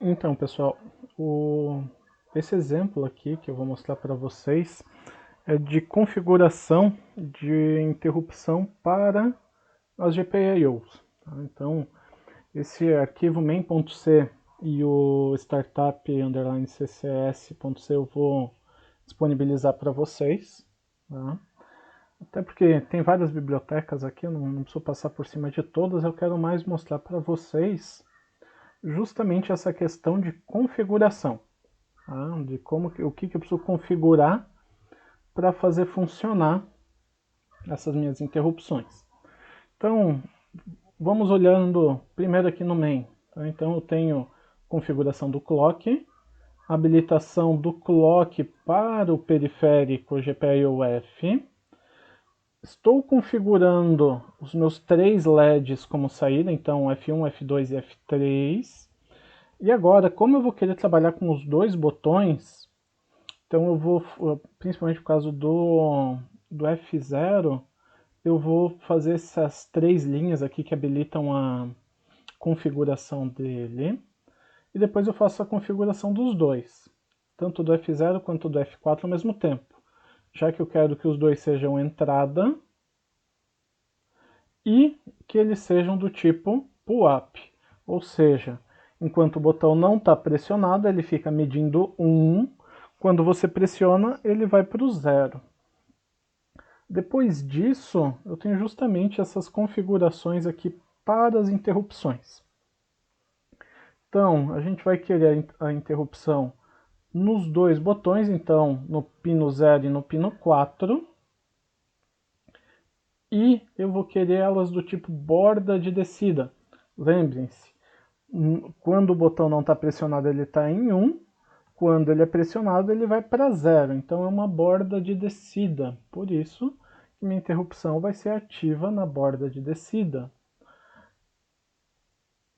Então, pessoal, esse exemplo aqui que eu vou mostrar para vocês é de configuração de interrupção para as GPIOs. Tá? Então, esse arquivo main.c e o startup_ccs.c eu vou disponibilizar para vocês. Tá? Até porque tem várias bibliotecas aqui, eu não preciso passar por cima de todas, eu quero mais mostrar para vocês justamente essa questão de configuração. Tá? De o que eu preciso configurar para fazer funcionar essas minhas interrupções. Então, vamos olhando primeiro aqui no main. Tá? Então, eu tenho configuração do clock, habilitação do clock para o periférico GPIO-F. Estou configurando os meus 3 LEDs como saída, então F1, F2 e F3. E agora, como eu vou querer trabalhar com os dois botões, então eu vou, principalmente por causa do F0, eu vou fazer essas 3 linhas aqui que habilitam a configuração dele. E depois eu faço a configuração dos dois, tanto do F0 quanto do F4 ao mesmo tempo. Já que eu quero que os dois sejam entrada e que eles sejam do tipo pull-up. Ou seja, enquanto o botão não está pressionado, ele fica medindo 1. Quando você pressiona, ele vai para o 0. Depois disso, eu tenho justamente essas configurações aqui para as interrupções. Então, a gente vai querer a interrupção nos dois botões, então no pino 0 e no pino 4. E eu vou querer elas do tipo borda de descida. Lembrem-se, quando o botão não está pressionado, ele está em 1. Quando ele é pressionado, ele vai para 0. Então é uma borda de descida. Por isso que minha interrupção vai ser ativa na borda de descida.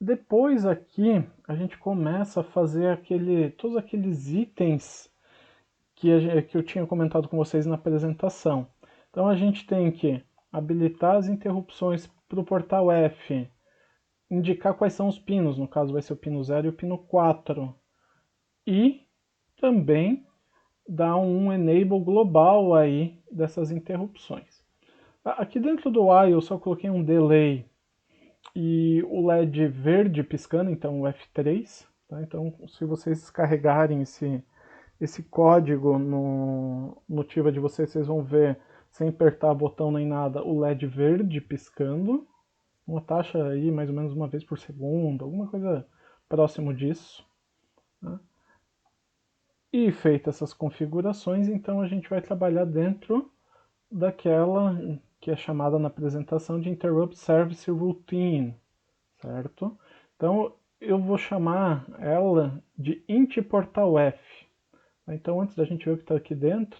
Depois aqui a gente começa a fazer todos aqueles itens que eu tinha comentado com vocês na apresentação. Então a gente tem que habilitar as interrupções para o portal F, indicar quais são os pinos, no caso vai ser o pino 0 e o pino 4, e também dar um enable global aí dessas interrupções. Aqui dentro do while eu só coloquei um delay e o LED verde piscando, então o F3. Tá? Então, se vocês descarregarem esse código no Tiva de vocês, vocês vão ver, sem apertar botão nem nada, o LED verde piscando. Uma taxa aí mais ou menos uma vez por segundo, alguma coisa próximo disso. Né? E feitas essas configurações, então a gente vai trabalhar dentro daquela que é chamada na apresentação de Interrupt Service Routine, certo? Então eu vou chamar ela de int portal F. Então antes da gente ver o que está aqui dentro,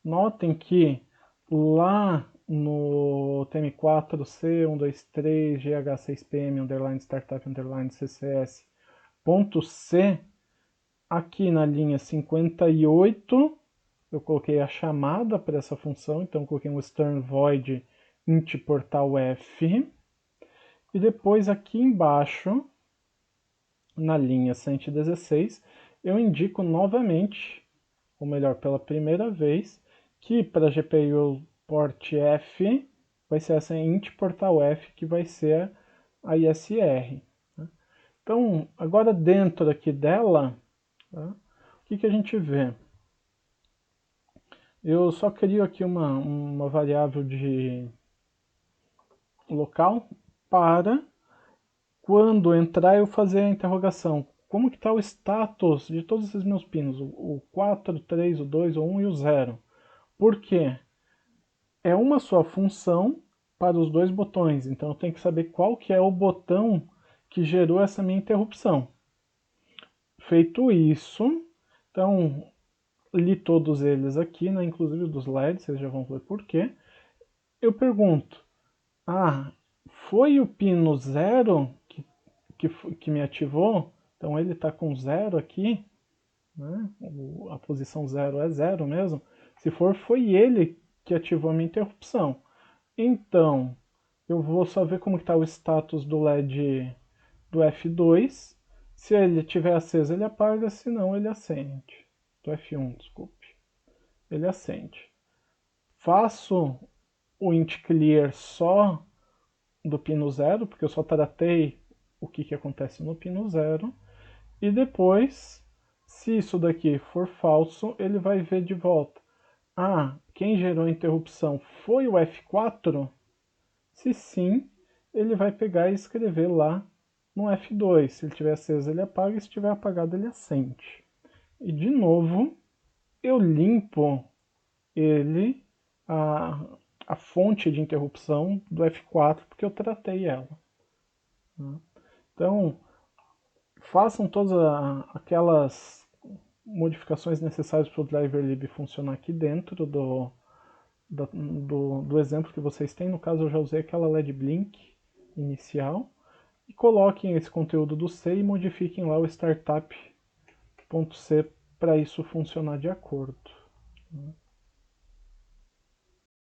notem que lá no TM4C123 GH6PM underline startup underline CCS ponto C, aqui na linha 58 eu coloquei a chamada para essa função, então coloquei um stern void int portal F. E depois aqui embaixo, na linha 116, eu indico novamente, ou melhor, pela primeira vez, que para GPIO port F vai ser essa int portal F que vai ser a ISR. Né? Então, agora dentro aqui dela, tá, o que a gente vê? Eu só crio aqui uma variável de local para quando entrar eu fazer a interrogação. Como que está o status de todos esses meus pinos? O 4, o 3, o 2, o 1 e o 0. Por quê? É uma só função para os dois botões. Então eu tenho que saber qual que é o botão que gerou essa minha interrupção. Feito isso, então li todos eles aqui, né, inclusive dos LEDs, vocês já vão ver por quê. Eu pergunto, foi o pino 0 que me ativou? Então ele está com 0 aqui, né? A posição 0 é 0 mesmo. Se for, foi ele que ativou a minha interrupção. Então, eu vou só ver como está o status do LED do F2. Se ele estiver aceso, ele apaga, se não, ele acende. Do F1, desculpe. Ele acende. Faço o int clear só do pino 0, porque eu só tratei o que acontece no pino 0. E depois, se isso daqui for falso, ele vai ver de volta. Ah, quem gerou a interrupção foi o F4? Se sim, ele vai pegar e escrever lá no F2. Se ele estiver aceso, ele apaga. Se estiver apagado, ele acende. E de novo, eu limpo ele, a fonte de interrupção do F4, porque eu tratei ela. Então, façam todas aquelas modificações necessárias para o driver lib funcionar aqui dentro do exemplo que vocês têm. No caso, eu já usei aquela LED blink inicial. E coloquem esse conteúdo do C e modifiquem lá o startup.c para isso funcionar de acordo.